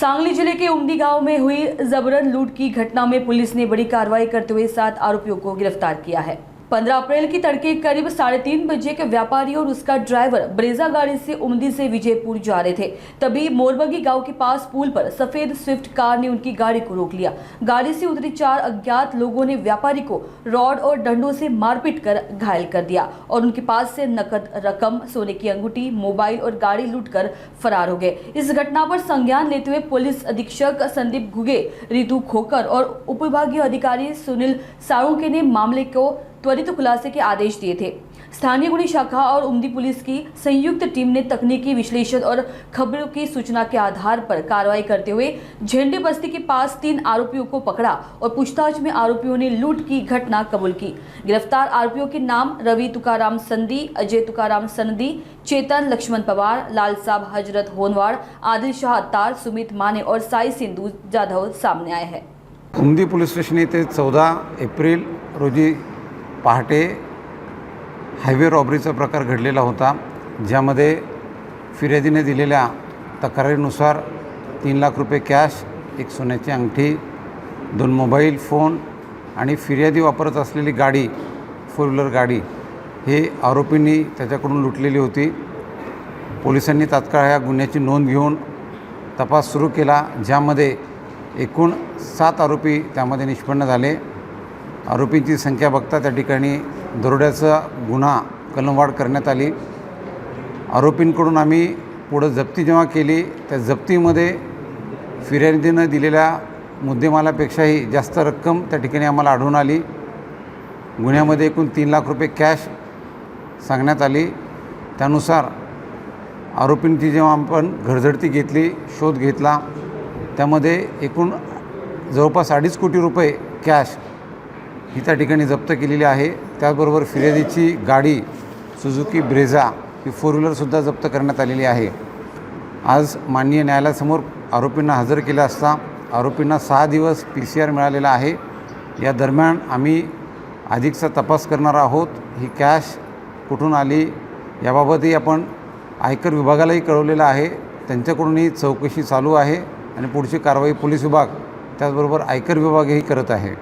सांगली जिले के उमदी गांव में हुई जबरन लूट की घटना में पुलिस ने बड़ी कार्रवाई करते हुए 7 आरोपियों को गिरफ्तार किया है। 15 अप्रैल की तड़के करीब 3:30 बजे के व्यापारी और उसका ड्राइवर ब्रेजा गाड़ी से उमदी से विजयपुर जा रहे थे। तभी मोरबगी गांव के पास पुल पर सफेद स्विफ्ट कार ने उनकी गाड़ी को रोक लिया। गाड़ी से उतरे 4 अज्ञात लोगों ने व्यापारी को रॉड और डंडों से मारपीट कर घायल कर दिया और उनके पास से नकद रकम, सोने की अंगूठी, मोबाइल और गाड़ी लूटकर फरार हो गए। इस घटना पर संज्ञान लेते हुए पुलिस अधीक्षक संदीप घुगे, रितु खोकर और उपविभागीय अधिकारी सुनील साळुंके ने मामले को त्वरित खुलासे के आदेश दिए थे। स्थानीय गुनी शाखा और उमदी पुलिस की संयुक्त टीम ने तकनीकी विश्लेषण और खबरों की सूचना के आधार पर कार्रवाई करते हुए झंडे बस्ती के पास 3 आरोपियों को पकड़ा और पूछताछ में आरोपियों ने लूट की घटना कबूल की। गिरफ्तार आरोपियों के नाम रवि तुकाराम संधी, अजय तुकाराम संधी, चेतन लक्ष्मण पवार, लाल साहब हजरत होनवाड़, आदिल शाह अत्तार, सुमित माने और साई सिंधू जाधव सामने आए हैं। उमदी पोलीस स्टेशन येथे 14 एप्रिल रोजी पहाटे हायवे रॉबरीचा प्रकार घडलेला होता, ज्यामध्ये फिर्यादीने दिलेल्या तक्रारीनुसार 3 लाख रुपये कॅश, एक सोन्याची अंगठी, 2 मोबाईल फोन आणि फिर्यादी वापरत असलेली गाडी, 4 व्हीलर गाडी हे आरोपींनी त्याच्याकडून लुटलेली होती। पोलिसांनी तात्काळ या गुन्ह्याची नोंद घेऊन तपास सुरू केला, ज्यामध्ये एकूण 7 आरोपी त्यामध्ये निष्पन्न झाले। आरोपींची संख्या बघता त्या ठिकाणी दरोड्याचा गुन्हा कलमवाढ करण्यात आली। आरोपींकडून आम्ही पुढे जप्ती जेव्हा केली, त्या जप्तीमध्ये फिर्यादीनं दिलेल्या मुद्देमालापेक्षाही जास्त रक्कम त्या ठिकाणी आम्हाला आढळून आली। गुन्ह्यामध्ये एकूण 3 लाख रुपये कॅश सांगण्यात आली। त्यानुसार आरोपींची जेव्हा आपण घरझडती घेतली, शोध घेतला, त्यामध्ये एकूण जवळपास 2.5 कोटी रुपये कॅश ही त्या ठिकाणी जप्त केलेली आहे। त्याचबरोबर फिर्यादीची गाडी सुझुकी ब्रेझा ही 4 व्हीलरसुद्धा जप्त करण्यात आलेली आहे। आज माननीय न्यायालयासमोर आरोपींना हजर केले असता आरोपींना 6 दिवस PCR मिळालेला आहे। या दरम्यान आम्ही अधिकचा तपास करणार आहोत। ही कॅश कुठून आली याबाबतही आपण आयकर विभागालाही कळवलेलं आहे। त्यांच्याकडूनही चौकशी चालू आहे आणि पुढची कारवाई पोलीस विभाग त्याचबरोबर आयकर विभागही करत आहे।